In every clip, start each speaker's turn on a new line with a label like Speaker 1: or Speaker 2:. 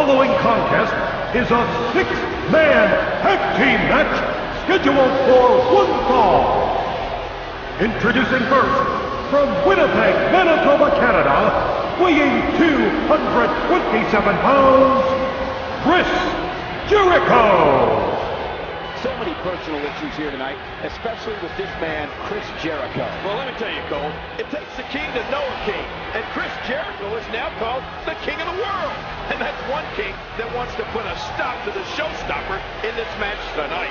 Speaker 1: following contest is a six-man tag team match scheduled for one fall. Introducing first, from Winnipeg, Manitoba, Canada, weighing 227 pounds, Chris Jericho.
Speaker 2: So many personal issues here tonight, especially with this man, Chris Jericho.
Speaker 3: Well, let me tell you, Cole, it takes a king to know a king, and Chris Jericho is now called the king of the world. And that's one king that wants to put a stop to the showstopper in this match tonight.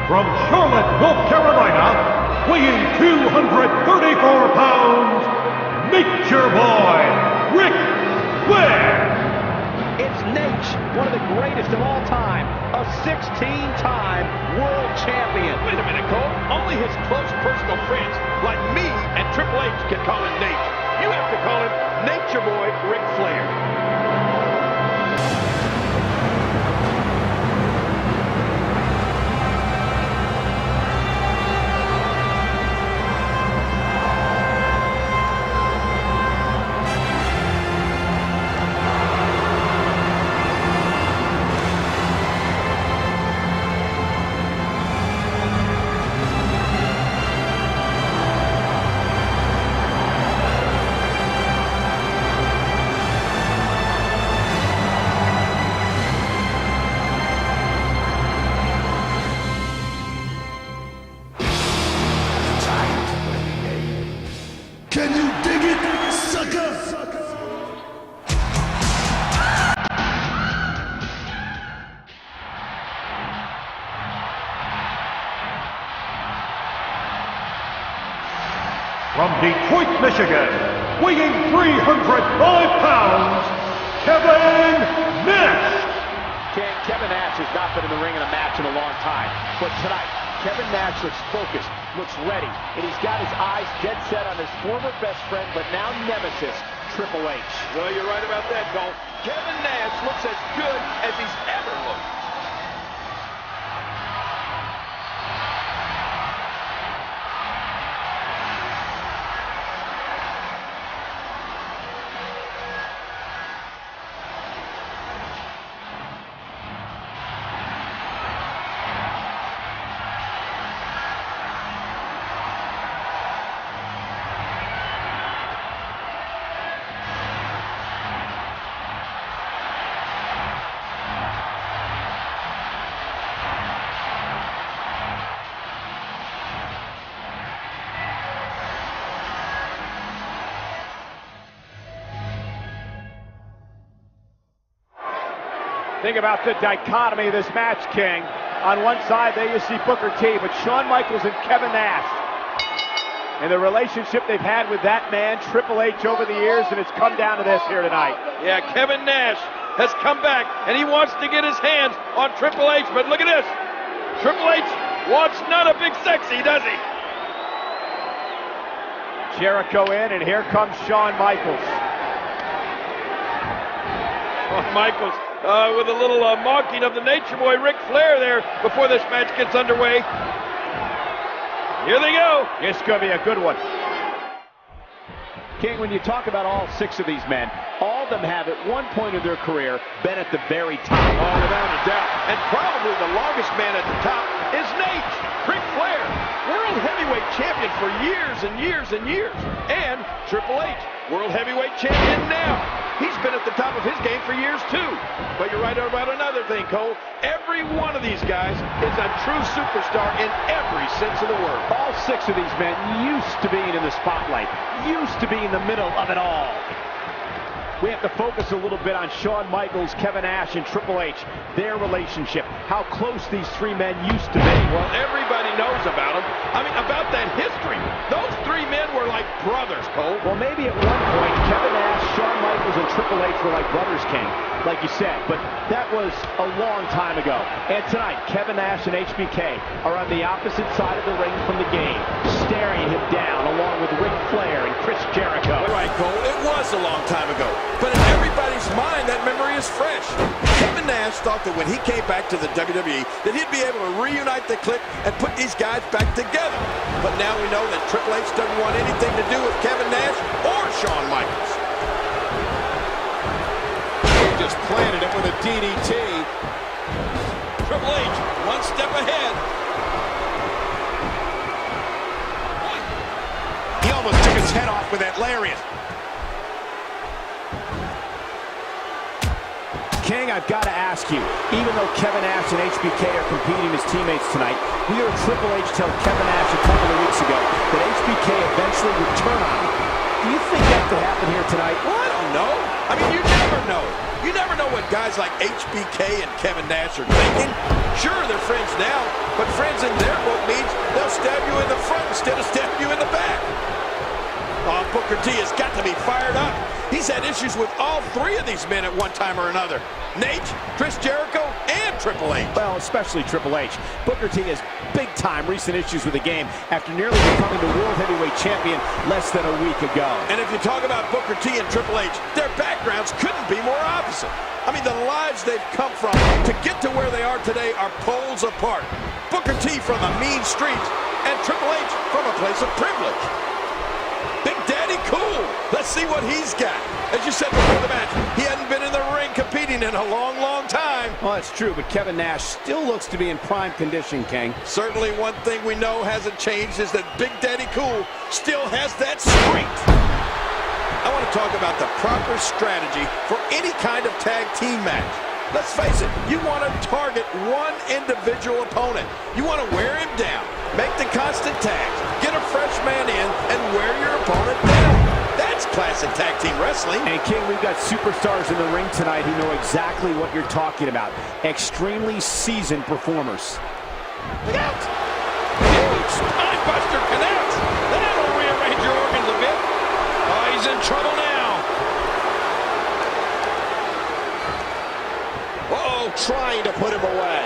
Speaker 1: From Charlotte, North Carolina, weighing 234 pounds, Nature Boy, Ric Flair.
Speaker 2: It's Nash, one of the greatest of all time, a 16-time world champion.
Speaker 3: Wait a minute, Cole. Only his close personal friends like me and Triple H can call him Nate. You have to call him Nature Boy Ric Flair.
Speaker 4: Can you dig it, sucker?
Speaker 1: From Detroit, Michigan, weighing 305 pounds, Kevin Nash.
Speaker 2: Kevin Nash has not been in the ring in a match in a long time, but tonight, Kevin Nash looks focused, looks ready, and he's got his eyes dead set on his former best friend, but now nemesis, Triple H.
Speaker 3: Well, you're right about that, Cole. Kevin Nash looks as good as he's ever looked.
Speaker 5: Think about the dichotomy of this match, King. On one side, there you see Booker T, but Shawn Michaels and Kevin Nash. And the relationship they've had with that man, Triple H, over the years, and it's come down to this here tonight.
Speaker 3: Yeah, Kevin Nash has come back, and he wants to get his hands on Triple H, but look at this. Triple H wants not a big sexy, does he?
Speaker 5: Jericho in, and here comes Shawn Michaels.
Speaker 3: Shawn Michaels with a little mocking of the Nature Boy Ric Flair there before this match gets underway. Here they go.
Speaker 5: It's going to be a good one.
Speaker 2: King, when you talk about all six of these men, all of them have at one point in their career been at the very top.
Speaker 3: Oh, without a doubt. And probably the longest man at the top is Nate, Ric Flair, world heavyweight champion for years and years and years. And Triple H, world heavyweight champion now. He's been at the top of his game for years too. But you're right about another thing, Cole. Every one of these guys is a true superstar in every sense of the word.
Speaker 2: All six of these men used to being in the spotlight, used to be in the middle of it all.
Speaker 5: We have to focus a little bit on Shawn Michaels, Kevin Nash, and Triple H, their relationship, how close these three men used to be.
Speaker 3: Well, everybody knows about them. I mean, about that history. Those three men were like brothers, Cole.
Speaker 5: Well, maybe at one point, Kevin Nash, Shawn Michaels, and Triple H were like brothers, King, like you said, but that was a long time ago. And tonight, Kevin Nash and HBK are on the opposite side of the ring from the game, staring him down along with Ric Flair and Chris Jericho.
Speaker 3: Right, Cole, it was a long time ago, but in everybody's mind, that memory is fresh. Kevin Nash thought that when he came back to the WWE, that he'd be able to reunite the clique and put these guys back together. But now we know that Triple H doesn't want anything to do with Kevin Nash or Shawn Michaels.
Speaker 6: He just planted it with a DDT.
Speaker 3: Triple H, one step ahead.
Speaker 6: He almost took his head off with that lariat.
Speaker 5: King, I've got to ask you, even though Kevin Nash and HBK are competing as teammates tonight, we heard Triple H tell Kevin Nash a couple of weeks ago that HBK eventually would turn on him. Do you think that could happen here tonight?
Speaker 3: Well, I don't know. I mean, you never know. You never know what guys like HBK and Kevin Nash are thinking. Sure, they're friends now, but friends in their book means they'll stab you in the front instead of stab you in the back. Oh, Booker T has got to be fired up. He's had issues with all three of these men at one time or another. Nate, Chris Jericho, and Triple H.
Speaker 5: Well, especially Triple H. Booker T has big-time recent issues with the game after nearly becoming the World Heavyweight Champion less than a week ago.
Speaker 3: And if you talk about Booker T and Triple H, their backgrounds couldn't be more opposite. I mean, the lives they've come from to get to where they are today are poles apart. Booker T from the mean streets, and Triple H from a place of privilege. Big Daddy Cool. Let's see what he's got. As you said before the match, he hadn't been in the ring competing in a long, long time.
Speaker 5: Well, that's true, but Kevin Nash still looks to be in prime condition, King.
Speaker 3: Certainly one thing we know hasn't changed is that Big Daddy Cool still has that strength. I want to talk about the proper strategy for any kind of tag team match. Let's face it, you want to target one individual opponent. You want to wear him down, make the constant tags, get a fresh man in, and wear your opponent down. That's classic tag team wrestling.
Speaker 5: And King, we've got superstars in the ring tonight who know exactly what you're talking about. Extremely seasoned performers.
Speaker 3: Look out! Huge spinebuster connects. That'll rearrange your organs a bit. Oh, he's in trouble now.
Speaker 6: Uh-oh, trying to put him away.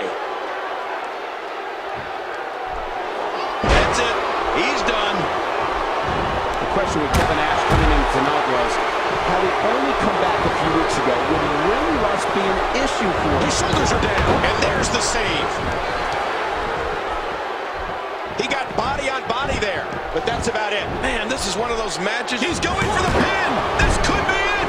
Speaker 3: That's it. He's done.
Speaker 5: The question with Kevin Nash coming in tonight was, had he only come back a few weeks ago, would ring rust be an issue for him?
Speaker 6: His shoulders are down, and there's the save. He got body on body there, but that's about it.
Speaker 3: Man, this is one of those matches.
Speaker 6: He's going for the pin. This could be it.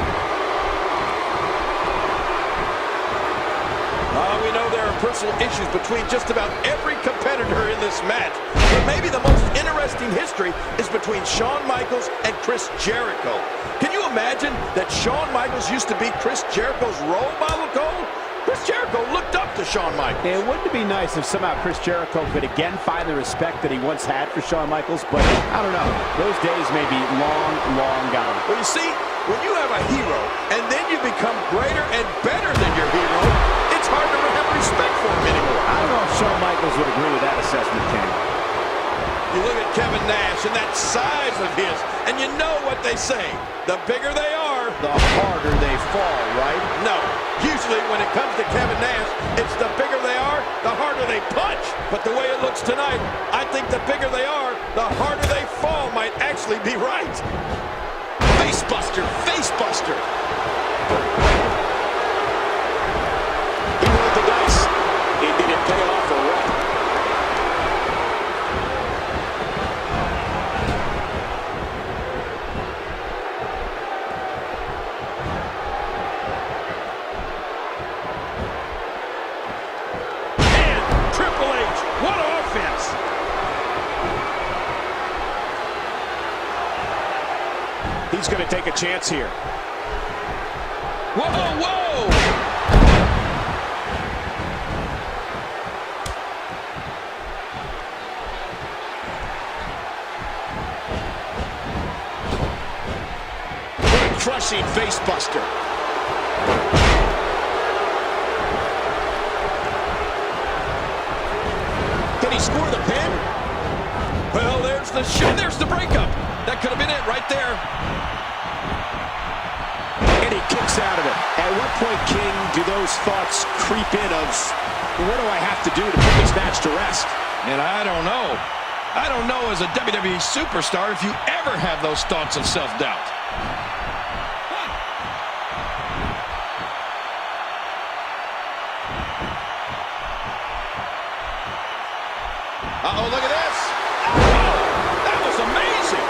Speaker 3: We know there are personal issues between just about every competitor in this match. But maybe the most interesting history is between Shawn Michaels and Chris Jericho. Can you imagine that Shawn Michaels used to be Chris Jericho's role model, Cole? Chris Jericho looked up to Shawn Michaels.
Speaker 5: And wouldn't it be nice if somehow Chris Jericho could again find the respect that he once had for Shawn Michaels? But I don't know. Those days may be long, long gone.
Speaker 3: Well, you see, when you have a hero and then you become greater and better than your hero, it's hard to have respect for him anymore.
Speaker 5: I don't know if Shawn Michaels would agree with that assessment, Ken.
Speaker 3: You look at Kevin Nash and that size of his, and you know what they say. The bigger they are,
Speaker 5: the harder they fall, right?
Speaker 3: No. Usually when it comes to Kevin Nash, it's the bigger they are, the harder they punch. But the way it looks tonight, I think the bigger they are, the harder they fall might actually be right.
Speaker 6: Facebuster, facebuster. He rolled the dice. Did it pay off or what?
Speaker 3: And Triple H, what offense!
Speaker 6: He's going to take a chance here.
Speaker 3: Whoa, whoa!
Speaker 6: astonishing face buster. Can he score the pin?
Speaker 3: Well, there's the breakup. That could have been it right there.
Speaker 6: And he kicks out of it. At what point, King, do those thoughts creep in of, what do I have to do to put this match to rest?
Speaker 3: And I don't know. I don't know as a WWE superstar if you ever have those thoughts of self-doubt. Uh-oh, look at this. Wow, that was amazing.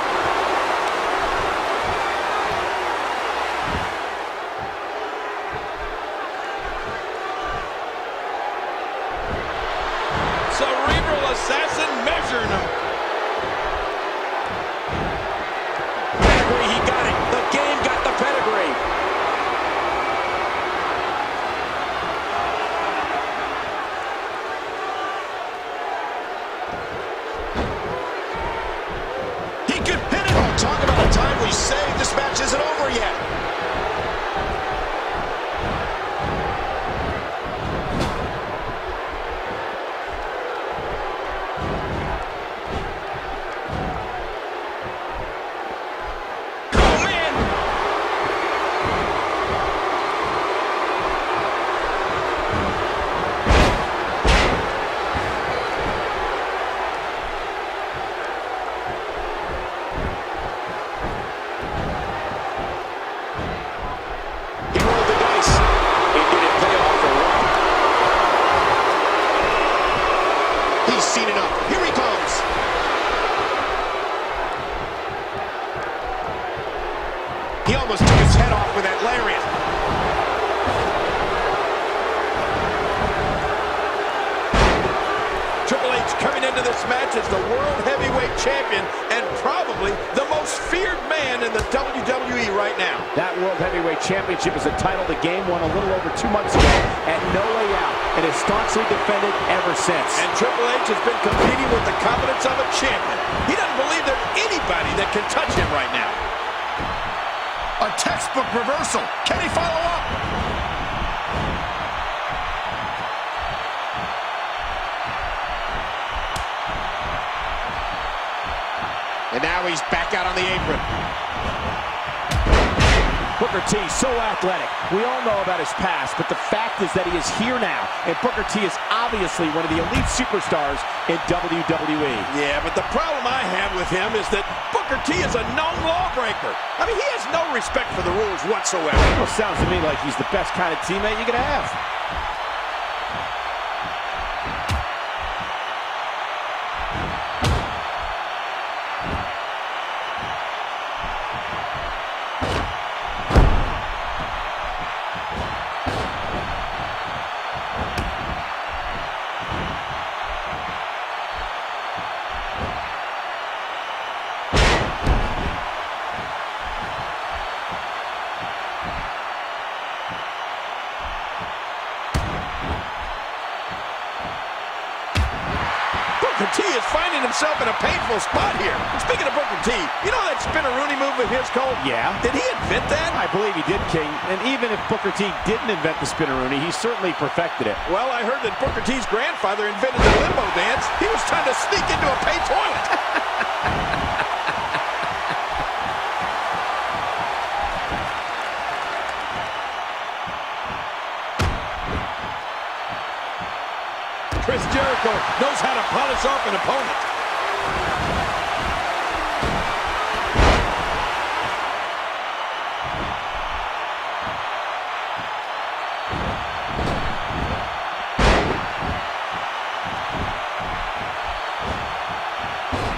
Speaker 3: Cerebral assassin measuring him.
Speaker 6: Pedigree, he got it. The game got the pedigree. He could pin it. Oh, talk about a time we say this match isn't over yet. Oh, man. He rolled the dice. It didn't pay off for one. He's seen enough. Here he comes. He almost took his head off with that lariat.
Speaker 3: Triple H coming into this match as the World Heavyweight Champion and probably the most feared man in the WWE right now.
Speaker 5: That World Heavyweight Championship is a title the game won a little over 2 months ago at No Way Out, and has staunchly defended ever since.
Speaker 3: And Triple H has been competing with the confidence of a champion. He doesn't believe there's anybody that can touch him right now.
Speaker 4: A textbook reversal. Can he follow up?
Speaker 6: And now he's back out on the apron.
Speaker 5: Booker T, so athletic. We all know about his past, but the fact is that he is here now, and Booker T is obviously one of the elite superstars in WWE.
Speaker 3: Yeah, but the problem I have with him is that Booker T is a known lawbreaker. I mean, he has no respect for the rules whatsoever.
Speaker 5: Well, sounds to me like he's the best kind of teammate you could have.
Speaker 3: Booker T is finding himself in a painful spot here. Speaking of Booker T, you know that spin-a-rooney move of his, Cole?
Speaker 5: Yeah.
Speaker 3: Did he invent that?
Speaker 5: I believe he did, King. And even if Booker T didn't invent the spin-a-rooney, he certainly perfected it.
Speaker 3: Well, I heard that Booker T's grandfather invented the limbo dance. He was trying to sneak into a pay toilet. Chris Jericho knows how to polish off an opponent.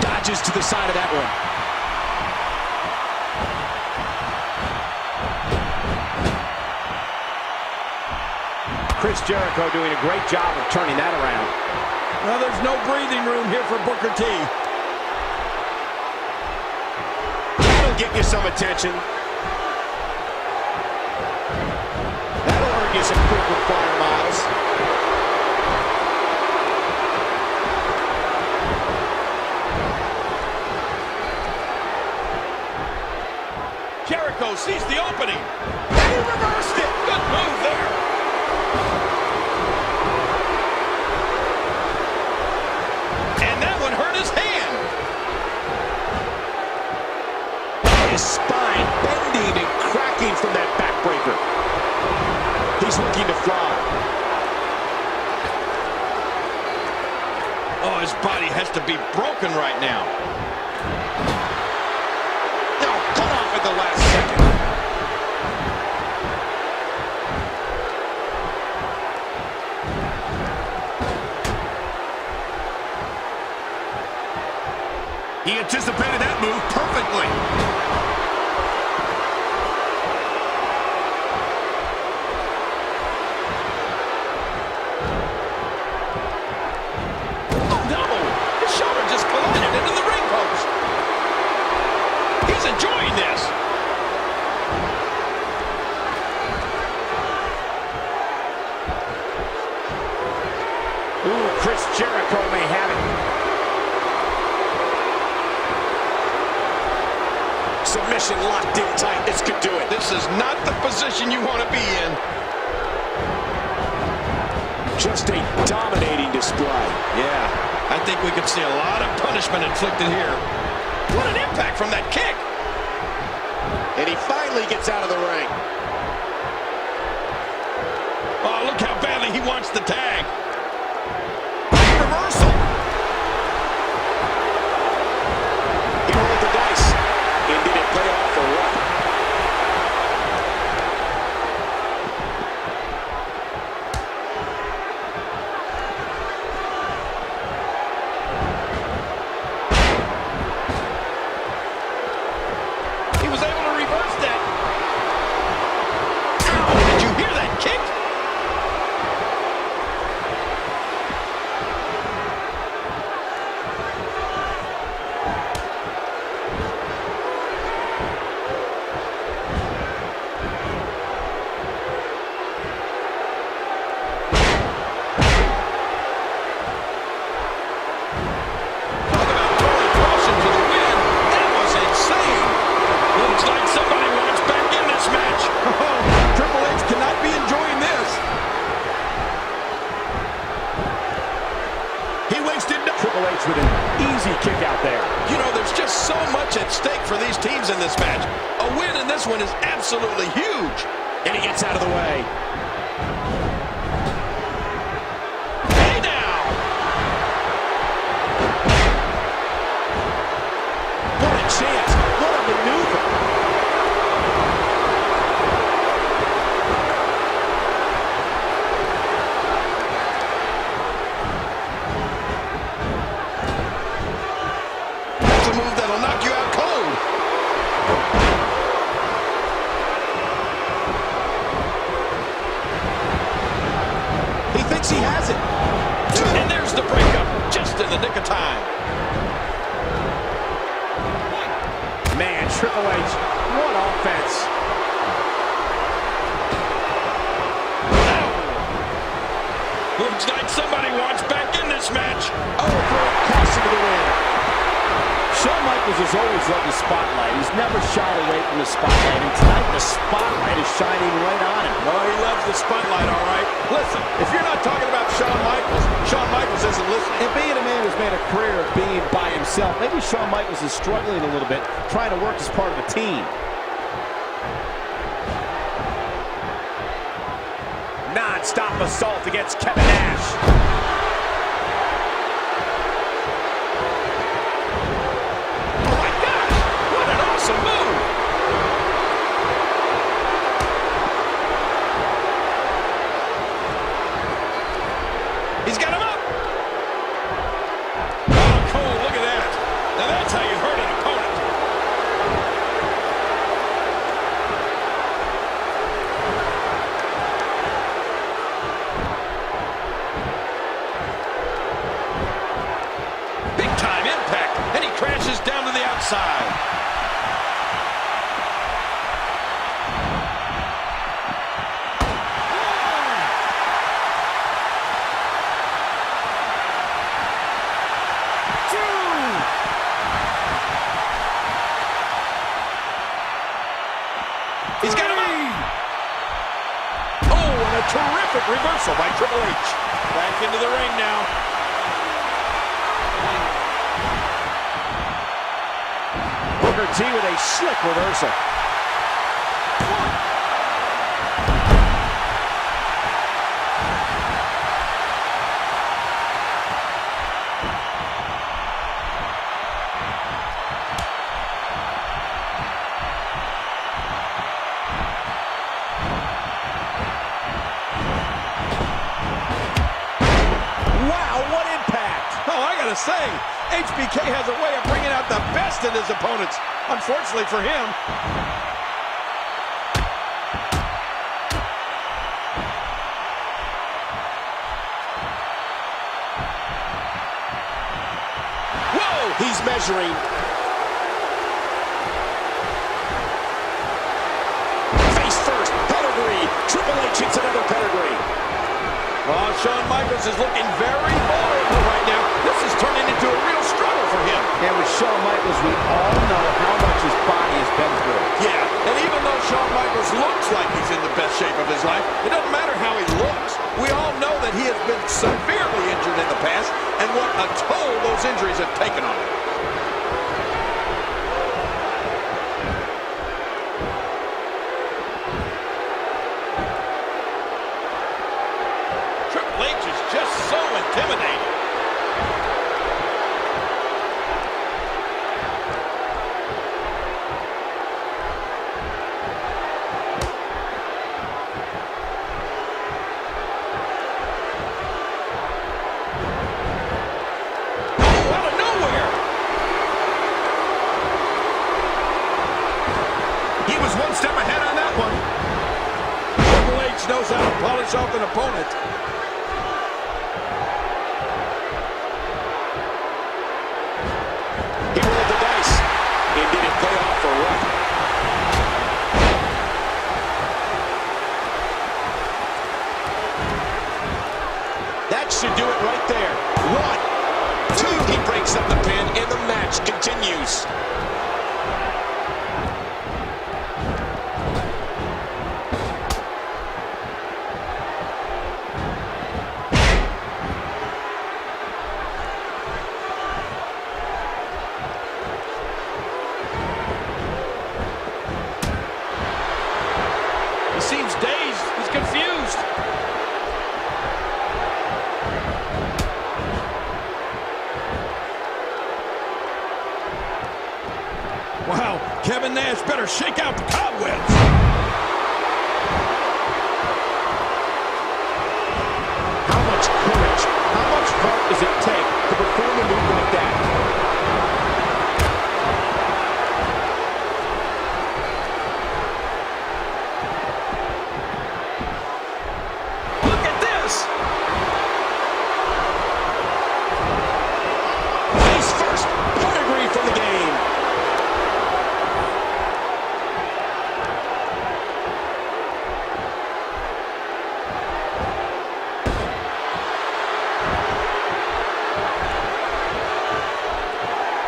Speaker 6: Dodges to the side of that one.
Speaker 5: Chris Jericho doing a great job of turning that around.
Speaker 3: Well, there's no breathing room here for Booker T.
Speaker 6: That'll get you some attention. That'll earn you some frequent flyer miles.
Speaker 3: Jericho sees the opening. And he reversed it. Good move there. And that one hurt his hand.
Speaker 6: Oh, his spine bending and cracking from that backbreaker. He's looking to fly.
Speaker 3: Oh, his body has to be broken right now.
Speaker 6: No, cut off at the last second.
Speaker 4: He anticipated that move perfectly.
Speaker 3: Oh, no! His shoulder just collided into the ring post. He's enjoying this.
Speaker 5: Ooh, Chris Jericho may have it.
Speaker 6: Submission locked in tight. This could do it.
Speaker 3: This is not the position you want to be in.
Speaker 6: Just a dominating display.
Speaker 3: Yeah, I think we could see a lot of punishment inflicted here. What an impact from that kick.
Speaker 6: And he finally gets out of the ring.
Speaker 3: Oh, look how badly he wants the tag. Reversal.
Speaker 6: He rolled the dice. And did it pay off or what?
Speaker 3: He was able to reverse that. Ow, did you hear that kick? Talk about throwing caution to the wind. That was insane. Looks like somebody wants back in this match. Oh, Triple H cannot be enjoying this. He wasted no.
Speaker 5: Triple H with an easy kick out there.
Speaker 3: You know, there's just so much at stake for these teams in this match. A win in this one is absolutely huge.
Speaker 6: And he gets out of the way.
Speaker 3: Hey now.
Speaker 6: What a chance. What a maneuver.
Speaker 3: That's a move that'll knock you out cold. He thinks he has it. And there's the breakup, just in the nick of time.
Speaker 5: Man, Triple H, what offense.
Speaker 3: Looks like somebody wants back in this match.
Speaker 6: Oh, throwing caution to the wind.
Speaker 5: Shawn Michaels has always loved the spotlight. He's never shied away from the spotlight. And tonight, the spotlight is shining right on him.
Speaker 3: Oh, he loves the spotlight, all right. Listen, if you're not talking about Shawn Michaels isn't listening.
Speaker 5: And being a man who's made a career of being by himself, maybe Shawn Michaels is struggling a little bit, trying to work as part of a team. Non-stop assault against Kevin Nash.
Speaker 3: Oh my gosh, what an awesome move. He's got him up. Oh, Cole, look at that. Now that's how you hurt an opponent. a terrific reversal by Triple H. Back into the ring now.
Speaker 6: Booker T with a slick reversal.
Speaker 3: Say, HBK has a way of bringing out the best in his opponents. Unfortunately for him.
Speaker 6: Whoa! He's measuring. Face first, pedigree. Triple H hits another pedigree.
Speaker 3: Well, Shawn Michaels is looking very vulnerable right now. This is turning into a real struggle for him.
Speaker 2: And with Shawn Michaels, we all know how much his body has been through.
Speaker 3: Yeah, and even though Shawn Michaels looks like he's in the best shape of his life, it doesn't matter how he looks. We all know that he has been severely injured in the past, and what a toll those injuries have taken on him. Triple H is just so intimidating. Knows how to polish off an opponent.
Speaker 6: He rolled the dice. And did it play off for what? That should do it right there. 1, 2. He breaks up the pin, and the match continues.
Speaker 3: Seems dazed. He's confused. Wow, Kevin Nash better shake out the cobwebs.
Speaker 6: How much courage, how much heart does it take to perform a move like that?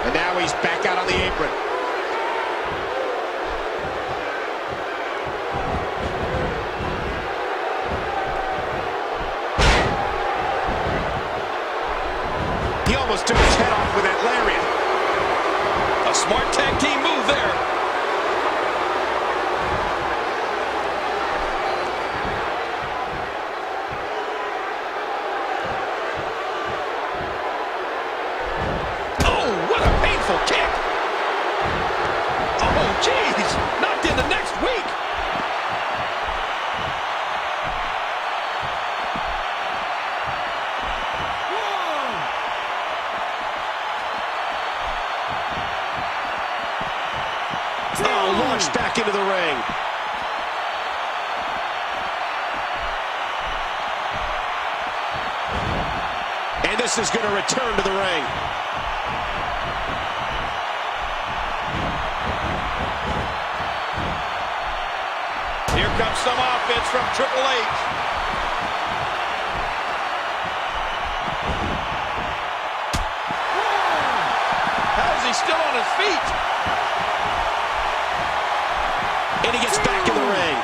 Speaker 6: And now he's back out on the apron. He almost took his head off with that lariat.
Speaker 3: A smart tag team move there. Kick. Oh, jeez. Knocked into next week.
Speaker 6: Oh, launched back into the ring. And this is going to return to the ring.
Speaker 3: Here comes some offense from Triple H. How is he still on his feet?
Speaker 6: And he gets back in the ring.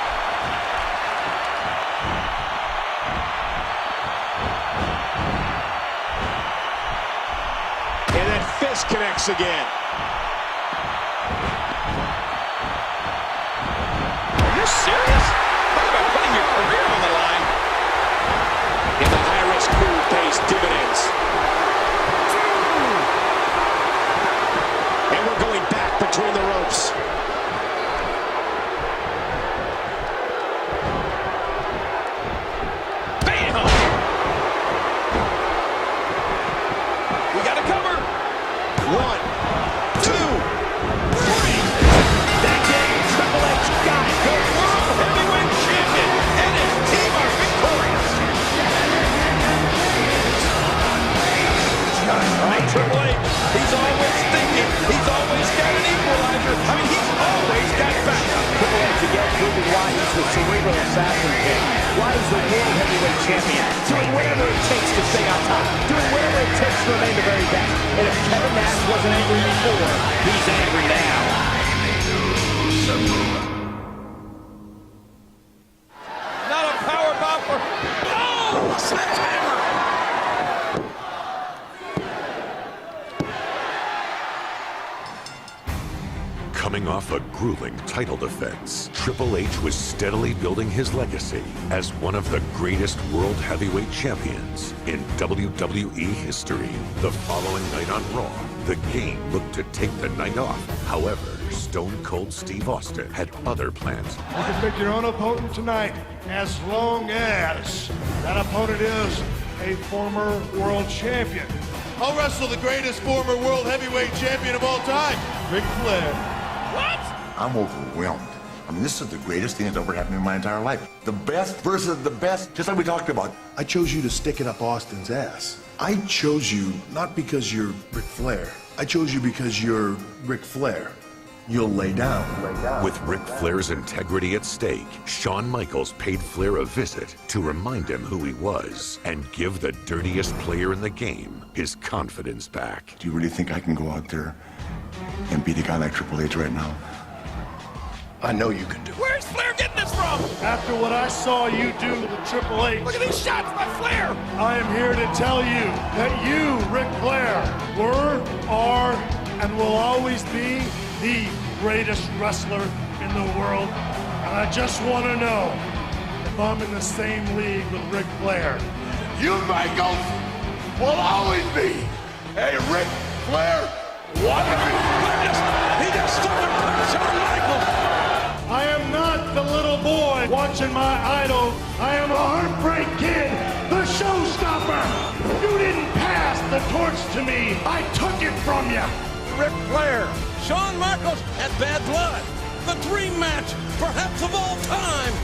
Speaker 6: connects again.
Speaker 3: Are you serious? Talk about putting your career on the line.
Speaker 6: And the high-risk move pays dividends. And we're going back between the ropes.
Speaker 3: Bam! We got to cover.
Speaker 6: 1, 2, 3.
Speaker 2: That's it. Triple H got it.
Speaker 3: The World Heavyweight Champion and his team are victorious. All right, Triple H, he's always thinking. He's always got an equalizer. I mean, he's always got backup.
Speaker 2: Triple H again proving why he's the cerebral assassin king. Why he's the World Heavyweight Champion. Doing whatever it takes to stay on top. Doing whatever it takes to remain the very best. And if Kevin Nash wasn't angry before, he's angry now.
Speaker 3: Not a power bomb for... Oh! Sledgehammer!
Speaker 7: Coming off a grueling title defense, Triple H was steadily building his legacy as one of the greatest World Heavyweight Champions in WWE history. The following night on Raw, the game looked to take the night off. However, Stone Cold Steve Austin had other plans.
Speaker 8: You can pick your own opponent tonight as long as that opponent is a former world champion.
Speaker 4: I'll wrestle the greatest former world heavyweight champion of all time, Ric Flair.
Speaker 9: I'm overwhelmed. I mean, this is the greatest thing that's ever happened in my entire life. The best versus the best, just like we talked about.
Speaker 10: I chose you to stick it up Austin's ass. I chose you not because you're Ric Flair. I chose you because you're Ric Flair. You'll lay down.
Speaker 7: With Ric Flair's integrity at stake, Shawn Michaels paid Flair a visit to remind him who he was and give the dirtiest player in the game his confidence back.
Speaker 9: Do you really think I can go out there and beat a guy like Triple H right now?
Speaker 10: I know you can do it.
Speaker 3: Where's Flair getting this from?
Speaker 8: After what I saw you do to Triple H,
Speaker 3: Look at these shots by Flair.
Speaker 8: I am here to tell you that you, Ric Flair, were, are, and will always be the greatest wrestler in the world. And I just want to know if I'm in the same league with Ric Flair.
Speaker 4: You, Michaels, will always be a Ric Flair wannabe.
Speaker 3: He just started Shawn Michaels.
Speaker 8: I am not the little boy watching my idol. I am a heartbreak kid, the showstopper. You didn't pass the torch to me. I took it from you.
Speaker 3: Ric Flair, Shawn Michaels, and Bad Blood. The dream match, perhaps of all time.